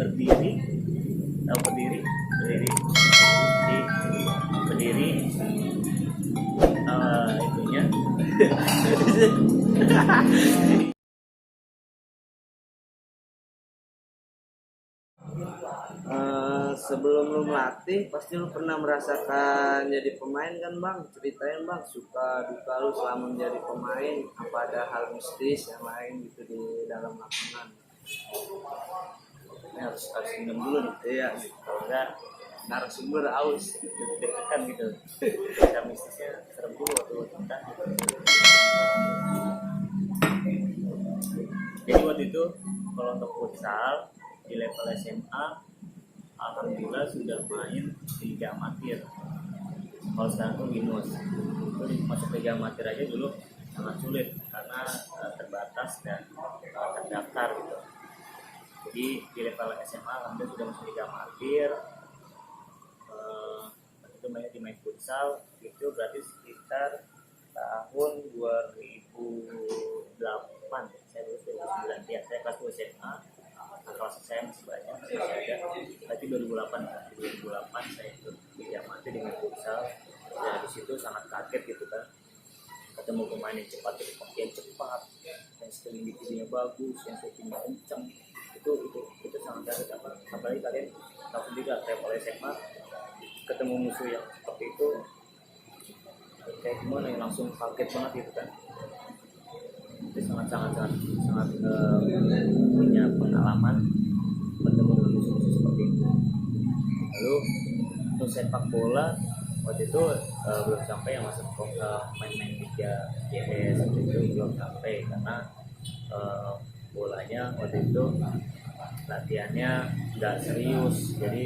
berdiri, tahu berdiri, berdiri itunya. Sebelum lu melatih pasti lu pernah merasakan jadi pemain kan bang, ceritain bang suka duka lu selama menjadi pemain, apa ada hal mistis yang lain gitu di dalam lapangan. Ini harus minum dulu nih. Iya, Kalau enggak narasumber aus deg-degan gitu. Ada mistisnya serem dulu waktu kita. Jadi waktu itu kalau untuk futsal di level SMA, alhamdulillah sudah main di Liga Amatir. Kalau sekarang tuh minus. Itu masuk Liga Amatir aja dulu sangat sulit karena terbatas dan terdaftar gitu. Jadi di level SMA alhamdulillah sudah masuk Liga Amatir. Itu mainnya di main futsal itu berarti sekitar tahun 2008. Saya lulus 2009 ya, saya kelas 2 SMA. Kelas saya masih banyak, masih ada. Berarti 2008 saya ikut Liga Amatir di main futsal. Ya di situ sangat kaget gitu kan, ketemu pemain yang cepat, yang skill individunya bagus, yang shootingnya kencang. Itu sangat kaget, apalagi kalian tahu sendiri lah, level SMA ketemu musuh yang seperti itu kayak gimana, yang langsung kaget banget gitu kan. Itu sangat punya pengalaman bertemu dengan musuh-musuh seperti itu. Lalu untuk sepak bola waktu itu belum sampai yang masuk ke main-main Liga GS itu belum sampai karena bolanya waktu itu latihannya nggak serius, jadi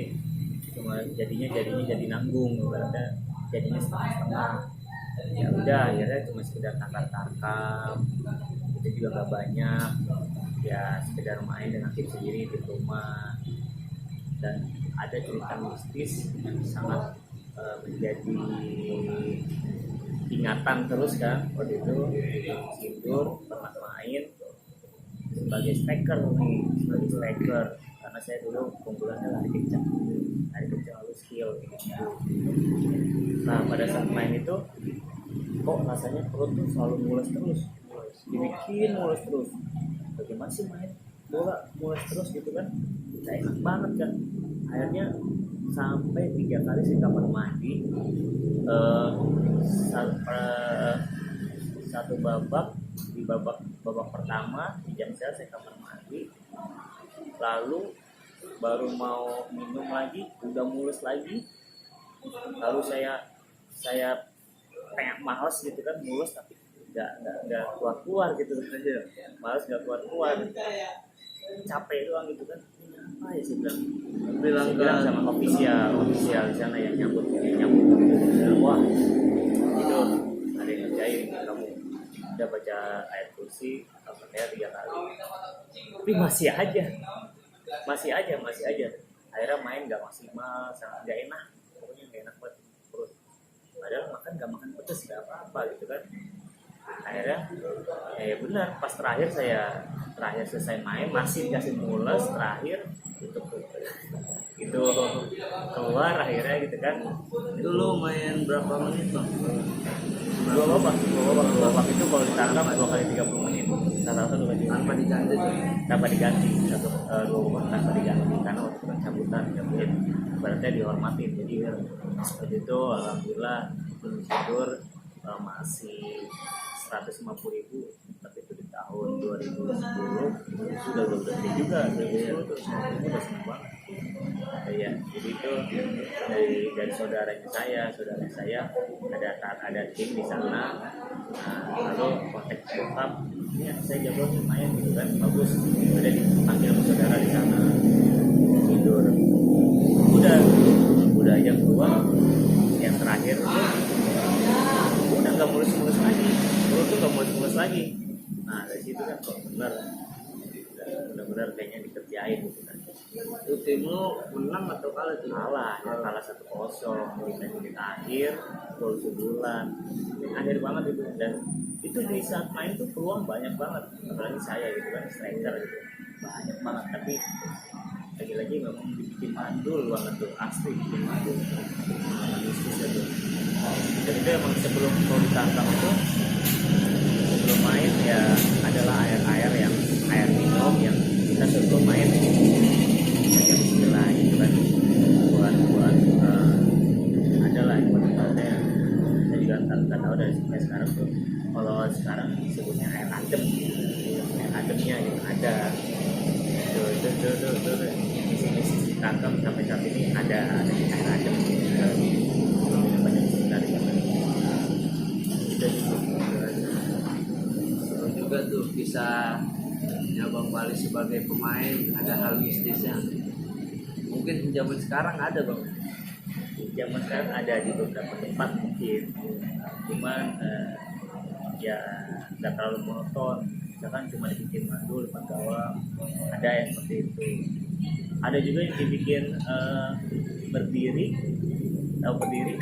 cuma jadinya jadi nanggung, ibaratnya jadinya setengah-setengah. Ya udah, akhirnya cuma sekedar tangkap-tangkap, itu juga nggak banyak, ya sekedar main dengan tim sendiri di rumah. Dan ada cerita mistis yang sangat menjadi ingatan terus kan. Waktu itu tidur pernah main sebagai striker karena saya dulu keunggulannya lari kencang lalu skill gitu. Nah pada saat main itu kok rasanya perut tuh selalu mules terus, bagaimana sih main bola mules terus gitu kan, nggak enak banget kan. Akhirnya sampai 3 kali saya kamar mandi, satu babak, di babak pertama di jam saya kamar mandi, lalu baru mau minum lagi udah mulus lagi, lalu saya pengen males gitu kan, mulus tapi nggak keluar gitu aja, males nggak keluar, capek doang gitu kan. Apa ya sih bilang sama official di sana yang nyambut wah itu ada yang ngerjain, kamu udah baca ayat kursi Al-Fatihah 3 kali, tapi masih aja akhirnya main nggak maksimal, sangat nggak enak, pokoknya nggak enak buat perut, padahal nggak makan pedes nggak apa-apa gitu kan. Akhirnya ya benar, pas terakhir selesai main masih dikasih mules, terakhir itu keluar akhirnya gitu kan. Itu lu main berapa menit bang? Dua babak itu kalau ditangkap 2 kali 30 menit, rata-rata 2 kali Tanpa diganti tuh? tanpa diganti, dua babak tanpa diganti karena waktu itu pencabutan menit berarti dihormatin. Jadi seperti itu, alhamdulillah tidur masih 150.000, tapi itu di tahun 2010 sudah gede juga, 2010 tuh 150.000 udah seneng banget. Ya, jadi itu dari saudara saya ada tim di sana. Nah, lalu kontak bokap, ya saya jago nih main gitu kan, bagus, ada dipanggil saudara di sana, tidur, udah aja keluar, yang terakhir udah nggak mulus-mulus lagi, perut tuh nggak mulus-mulus lagi. Nah dari situ kan kok benar-benar kayaknya dikerjain gitu kan. Itu tim lu menang atau kalah tuh? Kalah 1-0 di menit akhir, gol sundulan akhir banget itu. Dan itu di saat main tuh peluang banyak banget, apalagi saya gitu kan, striker gitu, banyak banget, tapi lagi-lagi Jadi memang dibikin mandul banget tuh, asli bikin mandul. Mistis itu. Dan itu emang sebelum kalau ditangkap itu, sebelum main ya adalah air minum yang kita sebelum main banyak istilah gitu kan, buat adalah ibaratnya saya juga nggak tahu dari sampai sekarang tuh. Kalau sekarang disebutnya air ademnya gitu ada tuh misi ditangkap sampai saat ini ada air adem banyak sekitar itu Seru juga tuh bisa Bang Pali sebagai pemain, ada hal mistisnya. Mungkin zaman sekarang ada Bang. zaman sekarang ada di beberapa tempat mungkin, cuman ya nggak terlalu monoton. Misalkan cuma dibikin mandul depan gawang, ada yang seperti itu. Ada juga yang dibikin berdiri, tahu berdiri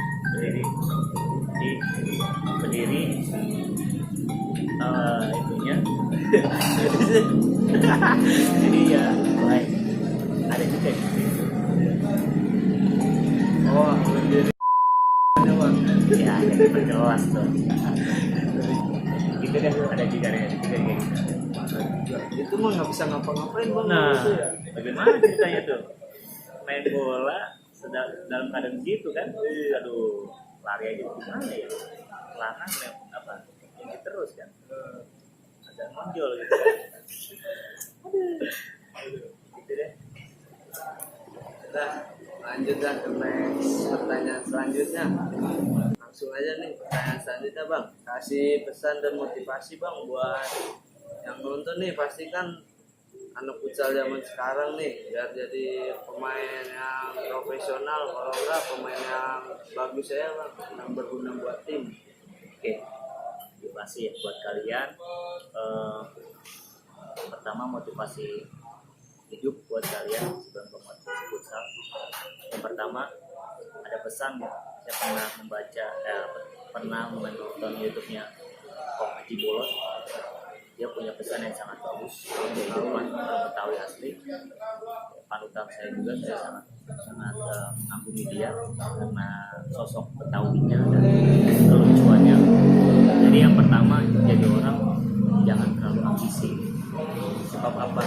itunya. Jadi ya baik, ada juga yang seperti itu. Oh, berdiri Bang. Ya yang diperjelas tuh. Gitu deh, ada juga kayak gitu. Itu mah nggak bisa ngapa-ngapain Bang. Nah, Gitu ya. bagaimana ceritanya tuh? Main bola dalam keadaan gitu kan? Aduh, lari aja gimana ya? Larang apa? Ini terus kan? Ada nonjol gitu kan? Gitu deh. Nah, lanjut dah ke next pertanyaan selanjutnya. Langsung aja nih pertanyaan selanjutnya Bang. Kasih pesan dan motivasi Bang buat yang nonton nih, pasti kan anak futsal zaman sekarang nih biar jadi pemain yang profesional, kalau enggak pemain yang bagus ya Bang, yang berguna buat tim. Oke, motivasi ya buat kalian. Pertama motivasi hidup buat kalian sebelum kompetisi futsal. Yang pertama ada pesan ya, saya pernah membaca pernah menonton YouTube-nya Kong Haji Bolot. Dia punya pesan yang sangat bagus untuk kehidupan Betawi asli. Panutan saya juga, saya sangat mengagumi dia karena sosok Betawinya dan kelucuannya. Jadi yang pertama, jadi orang jangan terlalu ambisi. Sebab apa?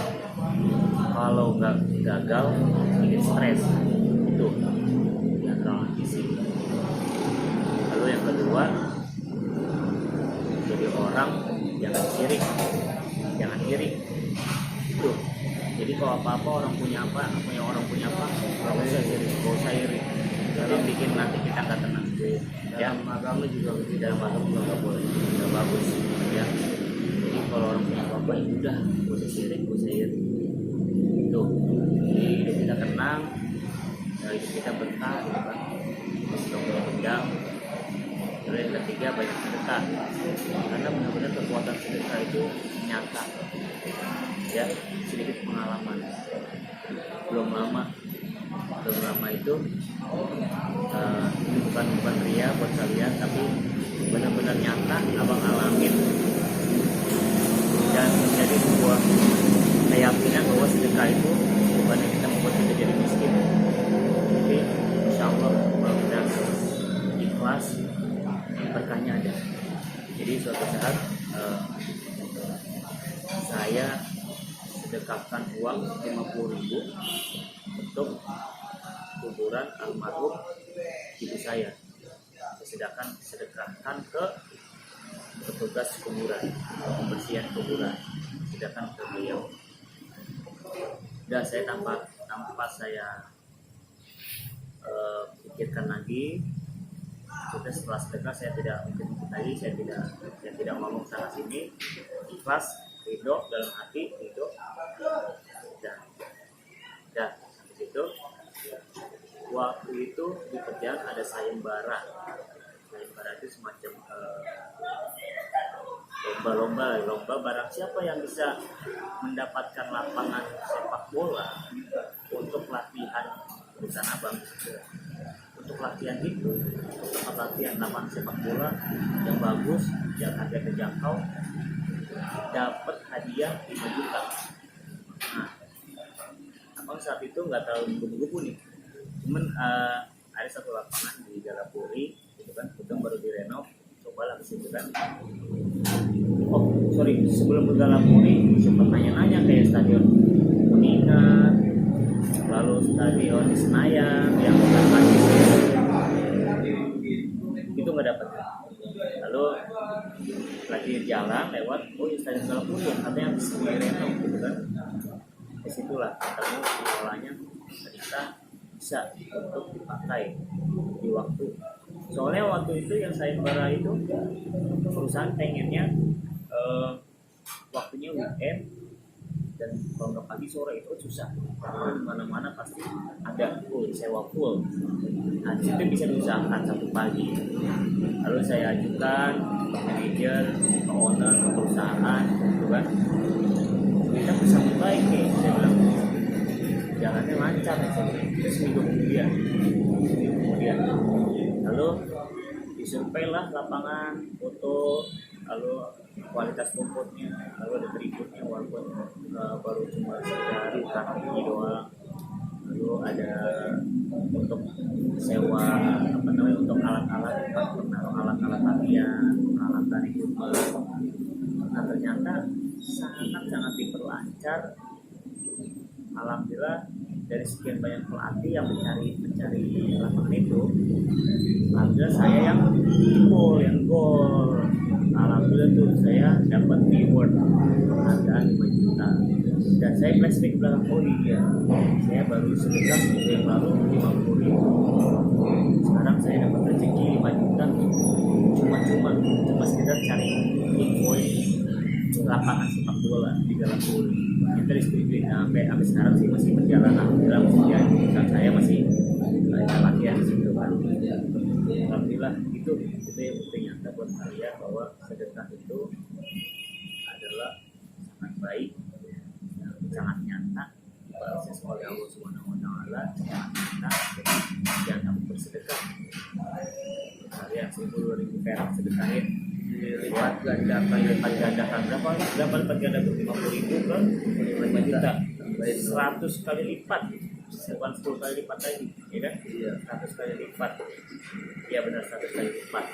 Kalau nggak gagal bikin stres, itu jangan terlalu ambisi. Lalu yang kedua, jadi orang jangan sirik, jangan iri. Itu. Jadi kalau apa-apa orang punya apa, orang punya apa, nggak usah sirik, nggak usah iri. Jadi bikin nanti kita nggak tenang. Ya, Agama juga di dalam agama juga nggak boleh, nggak bagus. Ya. Jadi kalau orang punya apa-apa, ya udah, nggak usah sirik, nggak usah iri. Itu. Jadi hidup kita tenang, hidup kita berkah, gitu kan. Tidak boleh dendam. Lalu yang ketiga banyak sedekah, karena benar-benar kekuatan sedekah itu nyata. Ya, sedikit pengalaman. Belum lama itu ini bukan ria buat kalian, tapi benar-benar nyata abang alamin dan menjadi sebuah keyakinan bahwa sedekah itu bukan yang kita membuat kita jadi miskin, tapi insya Allah kalau kita ikhlas berkahnya ada. Jadi suatu saat saya sedekahkan uang 50.000 untuk kuburan almarhum ibu saya. Sedekahkan ke petugas kuburan, pembersihan kuburan, sedekahkan ke beliau. Dan saya tanpa saya pikirkan lagi. Sudah setelah sedekah saya tidak mikir lagi, saya tidak ngomong sana sini, ikhlas, ridho dalam hati, ridho. Dan habis itu waktu itu di kerjaan ada sayembara itu semacam lomba barang siapa yang bisa mendapatkan lapangan sepak bola untuk latihan perusahaan abang. Untuk latihan itu, tempat latihan lapangan sepak bola yang bagus, yang harga terjangkau, dapat hadiah 5 juta. Nah, abang saat itu itu nggak terlalu menggebu-gebu nih, cuman ada satu lapangan di Galapuri gitu kan, itu baru direnov, coba lah ke situ kan. Oh sorry, sebelum ke Galapuri sempat nanya-nanya kayak stadion Kuningan, lalu stadion Senayan yang bukan lagi itu nggak dapat. Lalu lagi jalan lewat, oh ya stadion Galapuri ya katanya habis direnov gitu kan. Disitulah ketemu pengelolanya, ternyata bisa untuk dipakai di waktu. Soalnya waktu itu yang sayembara itu perusahaan pengennya waktunya weekend, dan kalau nggak pagi sore itu susah karena di mana-mana pasti ada full, sewa full. Nah itu bisa diusahakan satu pagi. Lalu saya ajukan ke manajer, ke owner, ke perusahaan gitu kan, kita bisa baik nih, saya bilang jalannya lancar ya, terus seminggu kemudian lalu disurvei lah lapangan, foto, lalu kualitas rumputnya, lalu ada berikutnya walaupun baru cuma sekedar kaki doang, lalu ada untuk sewa apa namanya untuk alat-alat menaruh alat-alat latihan, alat equipment. Nah ternyata sangat diperlancar. Alhamdulillah dari sekian banyak pelatih yang mencari lapangan itu, alhamdulillah saya yang gol. Alhamdulillah tuh saya dapat reward penghargaan 5 juta. Dan saya flashback ke belakang, oh iya saya baru sedekah seminggu yang lalu 50.000. Sekarang saya dapat rezeki 5 juta cuma sekedar cari info lapangan sepak bola di Galapuri. Kita disetujui sampai sekarang sih masih berjalan, alhamdulillah masih jadi. Saya masih latihan di situ kan. Alhamdulillah itu yang penting nyata buat kalian bahwa sedekah itu adalah sangat baik, sangat nyata dibalas oleh Allah Subhanahu Wa Taala, sangat nyata. Jangan kamu bersedekah, kalian 10.000 perak sedekahin, lipat gandakan berapa lipat ganda 50.000 kan 5 juta, 100 kali lipat, bukan 10 kali lipat lagi, ya kan? Iya, 100 kali lipat. Iya benar, 100 kali lipat.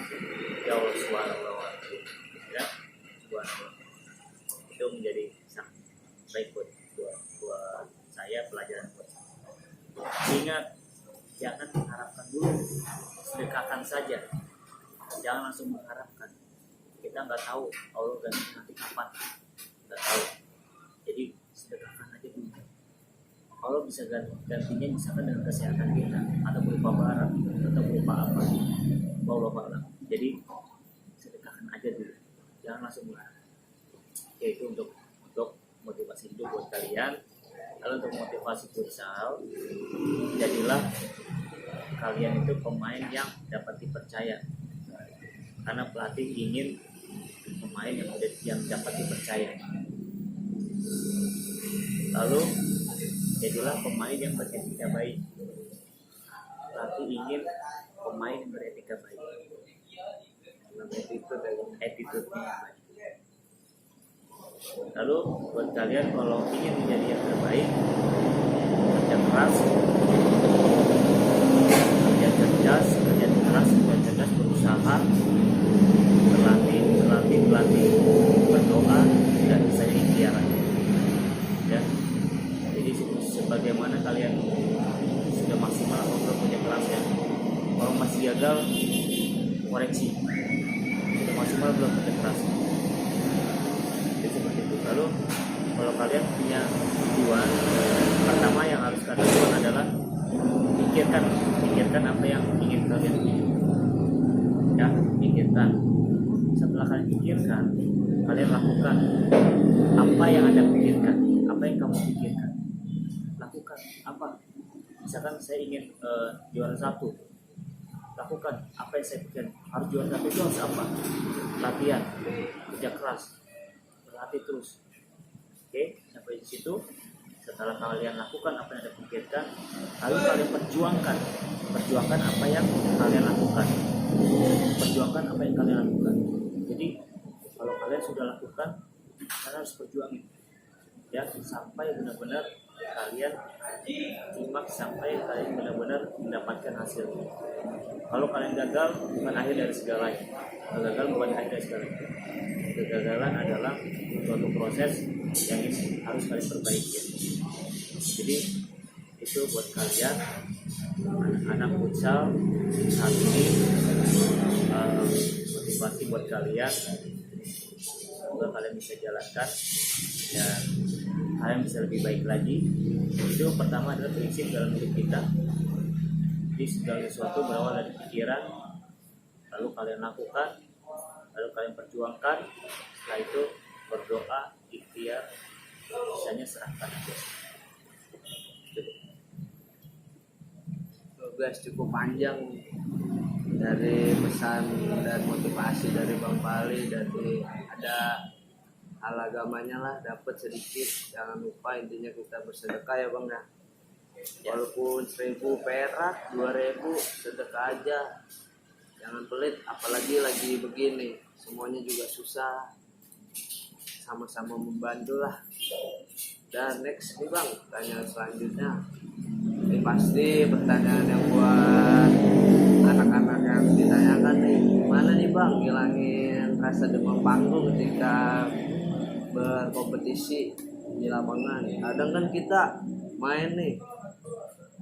Ya Allah subhanallah, ya subhanallah. Itu menjadi sangat baik buat saya, pelajaran buat saya. Ingat, jangan mengharapkan dulu, sedekahkan saja. Jangan langsung mengharapkan. Kita nggak tahu Allah ganti nanti kapan, nggak tahu. Jadi sedekahkan aja dulu. Allah bisa gantinya misalkan dengan kesehatan kita, atau berupa barang, atau berupa apa, Allah alam. Jadi sedekahkan aja dulu, jangan langsung mengharapkan. Oke, itu untuk motivasi hidup buat kalian. Lalu untuk motivasi futsal, jadilah kalian itu pemain yang dapat dipercaya, karena pelatih ingin pemain yang dapat dipercaya. Lalu jadilah pemain yang beretika baik. Pelatih ingin pemain yang beretika baik, attitude-nya baik. Lalu buat kalian kalau ingin menjadi yang terbaik, kerja keras, kerja cerdas, berusaha, berlatih, berdoa, dan bisa ikhtiar. Ya. Jadi sebagaimana kalian sudah maksimal atau belum kerja keras ya. Kalau masih gagal, koreksi. Sudah maksimal belum kerja keras. Jadi seperti itu. Lalu kalau kalian punya tujuan, pertama yang harus kalian lakukan adalah pikirkan apa yang ingin kalian tuju. Ya, pikirkan. Setelah kalian pikirkan, kalian lakukan apa yang Anda pikirkan, apa yang kamu pikirkan. Lakukan apa? Misalkan saya ingin juara 1, lakukan apa yang saya pikirkan. Harus juara 1 itu harus apa? Latihan, kerja keras, berlatih terus. Oke, sampai di situ. Setelah kalian lakukan apa yang Anda pikirkan, lalu kalian perjuangkan apa yang kalian lakukan. Jadi kalau kalian sudah lakukan, kalian harus perjuangin ya sampai benar-benar kalian simak sampai kalian benar-benar mendapatkan hasilnya. Kalau kalian gagal, bukan akhir dari segalanya. Gagal bukan akhir dari segalanya. Kegagalan adalah suatu proses yang harus kalian perbaiki. Jadi itu buat kalian anak-anak futsal saat ini, motivasi buat kalian. Semoga kalian bisa jalankan dan kalian bisa lebih baik lagi. Itu pertama adalah prinsip dalam hidup kita. Jadi segala sesuatu berawal dari pikiran, lalu kalian lakukan, lalu kalian perjuangkan. Setelah itu berdoa, ikhtiar, sisanya serahkan aja. Guys, cukup panjang dari pesan dan motivasi dari Bang Pali. Dari ada hal agamanya lah, dapat sedikit. Jangan lupa intinya kita bersedekah ya Bang ya. Walaupun 1.000 perak, 2.000 sedekah aja. Jangan pelit, apalagi lagi begini, semuanya juga susah. Sama-sama membantu lah. Dan next nih Bang, pertanyaan selanjutnya. Ini pasti pertanyaan yang buat anak-anak yang ditanyakan nih, gimana nih Bang ngilangin rasa demam panggung ketika berkompetisi di lapangan. Kadang kan kita main nih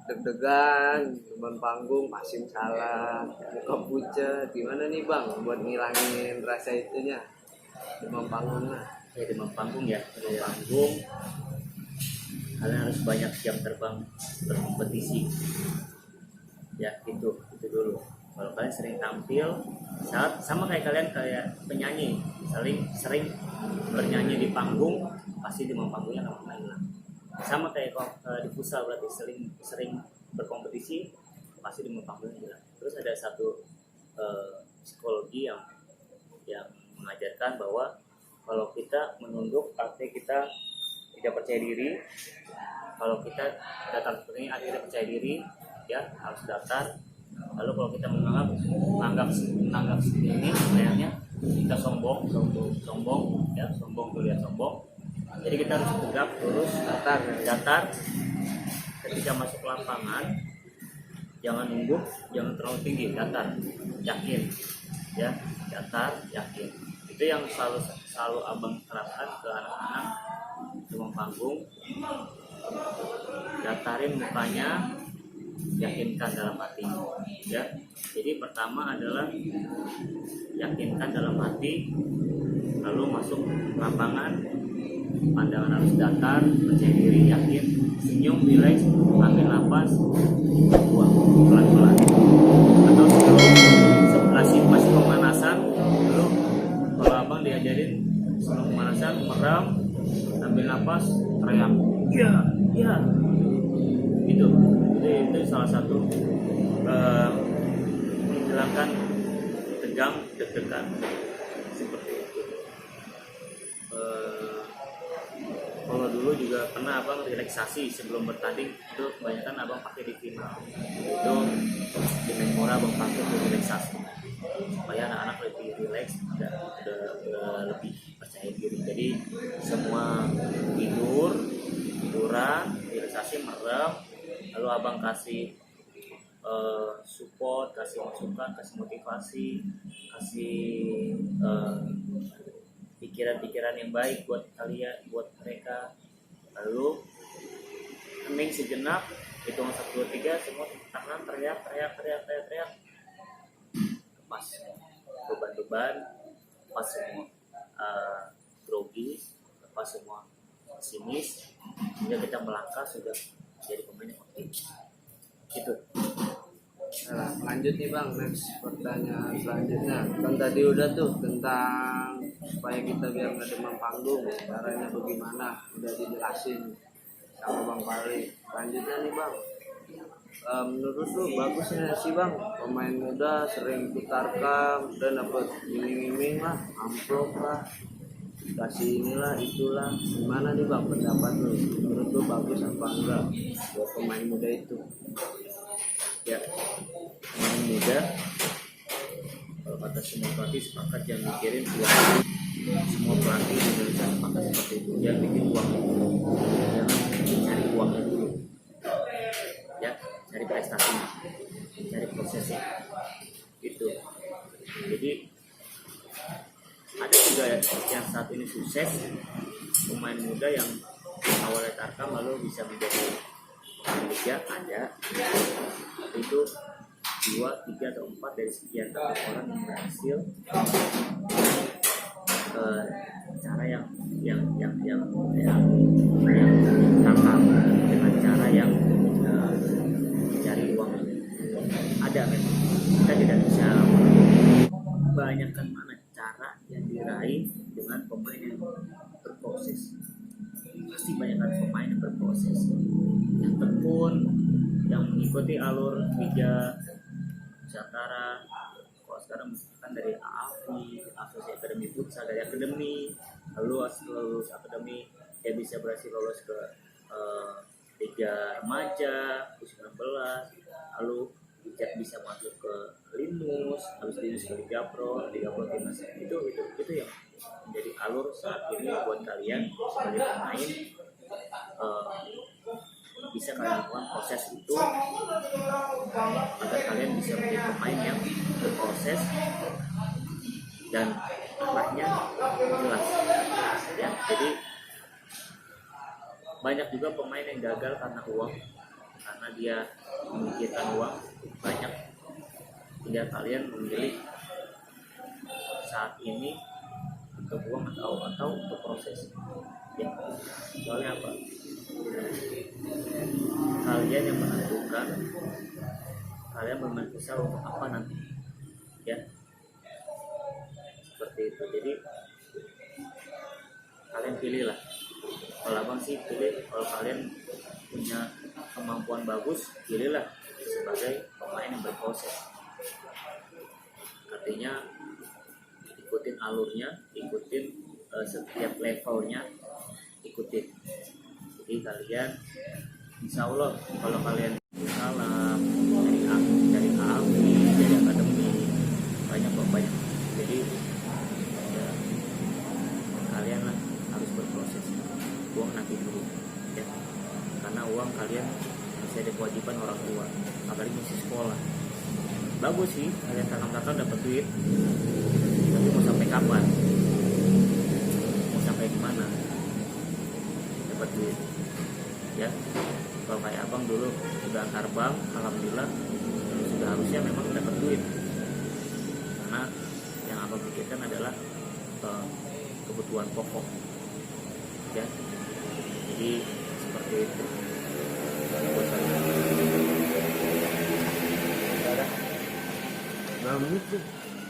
deg-degan, demam panggung, passing salah, muka pucat. Gimana nih Bang buat ngilangin rasa itunya, demam panggungnya? Ya, demam panggung ya, demam panggung. Kalian harus banyak jam terbang berkompetisi. Ya, itu dulu. Kalau kalian sering tampil, sama kayak kalian kayak penyanyi, sering bernyanyi di panggung, pasti demam panggungnya akan mulai hilang. Sama kayak di futsal, berarti sering berkompetisi, pasti demam panggungnya hilang. Terus ada satu psikologi yang mengajarkan bahwa kalau kita menunduk, artinya kita tidak percaya diri. Kalau kita datar seperti ini, akhirnya percaya diri, ya harus datar. Lalu kalau kita menganggap seperti ini, kayaknya kita sombong, ya sombong, terlihat sombong. Jadi kita harus tegak, lurus, datar. Ketika masuk lapangan, jangan nunduk, jangan terlalu tinggi, datar, yakin, ya datar, yakin. Itu yang selalu abang terapkan ke anak-anak demam panggung. Datarin mukanya, yakinkan dalam hati, ya. Jadi pertama adalah yakinkan dalam hati, lalu masuk lapangan, pandangan harus datar, percaya diri, yakin, senyum, rileks, ambil nafas, buang pelan-pelan. Atau sebelum masih pemanasan, lalu kalau abang diajarin sebelum pemanasan merem, ambil nafas, teriak, ya, itu salah satu menghilangkan tegang, deg-degan seperti itu. Kalau dulu juga pernah abang relaksasi sebelum bertanding, itu kebanyakan abang pakai di final, itu di Menpora abang pakai untuk relaksasi supaya anak-anak lebih rileks dan lebih percaya diri. Jadi semua tiduran, relaksasi, merem, lalu abang kasih support, kasih masukan, kasih motivasi, kasih pikiran-pikiran yang baik buat kalian, buat mereka. Lalu hening sejenak, hitung 1, 2, 3, semua tangan teriak, lepas beban, lepas semua grogi, lepas semua pesimis, hingga kita melangkah sudah jadi pemain yang optimis. Gitu. Nah, lanjut nih Bang, next pertanyaan selanjutnya. Kan tadi udah tuh tentang supaya kita biar nggak demam panggung, caranya bagaimana, udah dijelasin sama Bang Pali. Selanjutnya nih Bang, menurut lu bagusnya sih Bang pemain muda sering putarkan dan dapat iming-iming lah, amplop lah, kasih inilah itulah. Gimana nih Bang pendapat lu? Menurut lu bagus apa enggak buat pemain muda itu? Ya, pemain muda kalau kata semua pelatih sepakat jangan mikirin uang, semua pelatih di Indonesia sepakat seperti itu. Dia bikin uang, jangan cari uangnya dulu, ya, cari prestasinya, cari prosesnya itu. Jadi ada juga yang saat ini sukses, pemain muda yang awalnya Tarkam lalu bisa menjadi Liga, ada itu 2, 3 atau 4 dari sekian orang yang berhasil cara yang tangkap dengan cara yang cari uang. Ada memang, kita tidak bisa banyakkan mana cara yang diraih dengan pemain yang berproses. Pasti banyakkan pemain yang berproses, yang tekun, yang mengikuti alur Liga Nusantara. Kalau sekarang misalkan dari AAFI, Asosiasi Akademi Futsal, dari akademi, lalu lulus akademi dia bisa berhasil lolos ke Liga Remaja U19, lalu bisa masuk ke Linus, habis Linus ke Liga Pro Timnas. Itu yang menjadi alur saat ini buat kalian sebagai pemain. Bisa kalian lakukan proses itu agar kalian bisa menjadi pemain yang berproses dan arahnya jelas, ya. Jadi banyak juga pemain yang gagal karena uang, karena dia memikirkan uang banyak, hingga kalian memilih saat ini untuk uang atau untuk proses, ya. Soalnya apa? Kalian yang menentukan kalian bermain futsal untuk apa nanti, ya, seperti itu. Jadi kalian pilihlah. Kalau abang sih pilih, kalau kalian punya kemampuan bagus, pilihlah sebagai pemain yang berproses. Artinya ikutin alurnya, ikutin setiap levelnya, ikutin. Jadi kalian insya Allah kalau kalian salah dari AAFI, dari akademi, banyak. Jadi ya, kalian lah harus berproses. Uang nanti dulu, ya, karena uang kalian masih ada kewajiban orang tua, apalagi masih sekolah. Bagus sih kalian tanam dapat duit, tapi mau sampai kapan? Mau sampai di mana dapat duit? Ya, kalau kayak abang dulu sudah antar bank, alhamdulillah sudah harusnya memang dapat duit, karena yang abang pikirkan adalah kebutuhan pokok, ya. Jadi seperti itu. Buat kalian. Berapa menit tuh?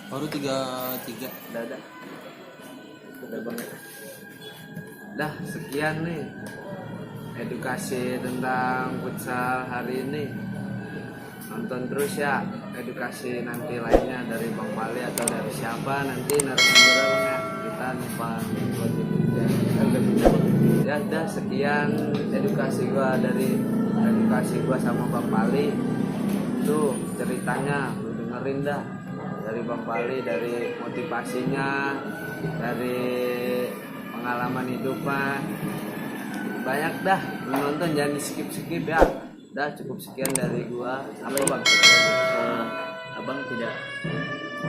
Baru 33. Udah banget. Dah, sekian nih edukasi tentang futsal hari ini. Nonton terus ya edukasi nanti lainnya dari Bang Pali atau dari siapa nanti narasumbernya, kita numpang ya. Dah, sekian edukasi gua sama Bang Pali. Tuh ceritanya lu dengerin dah dari Bang Pali, dari motivasinya, dari pengalaman hidupnya. Banyak dah, lu nonton jangan di skip ya. Dah, cukup sekian dari gua. Apa Bang? Abang tidak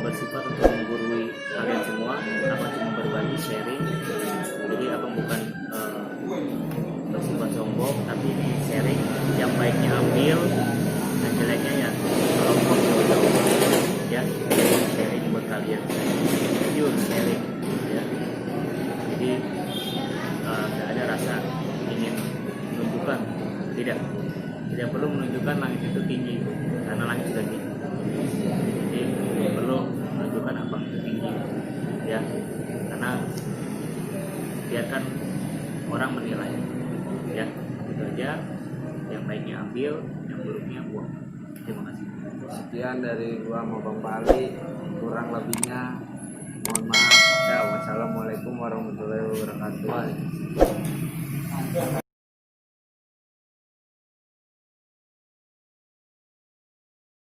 bersifat untuk menggurui kalian semua, abang cuma berbagi sharing. Jadi abang bukan bersifat sombong, tapi ini sharing. Yang baiknya ambil, yang jeleknya ya tolong ya. Sharing buat kalian, pure sharing, ya. Jadi tidak ada rasa ingin menunjukkan, tidak perlu menunjukkan langit itu tinggi, karena langit sudah tinggi. Jadi tidak perlu menunjukkan abang itu tinggi, ya, karena biarkan orang menilai, ya. Itu aja. Yang baiknya ambil, yang buruknya buang. Terima kasih. Sekian dari gua sama Bang Pali, kurang lebihnya mohon maaf ya. Wassalamualaikum warahmatullahi wabarakatuh.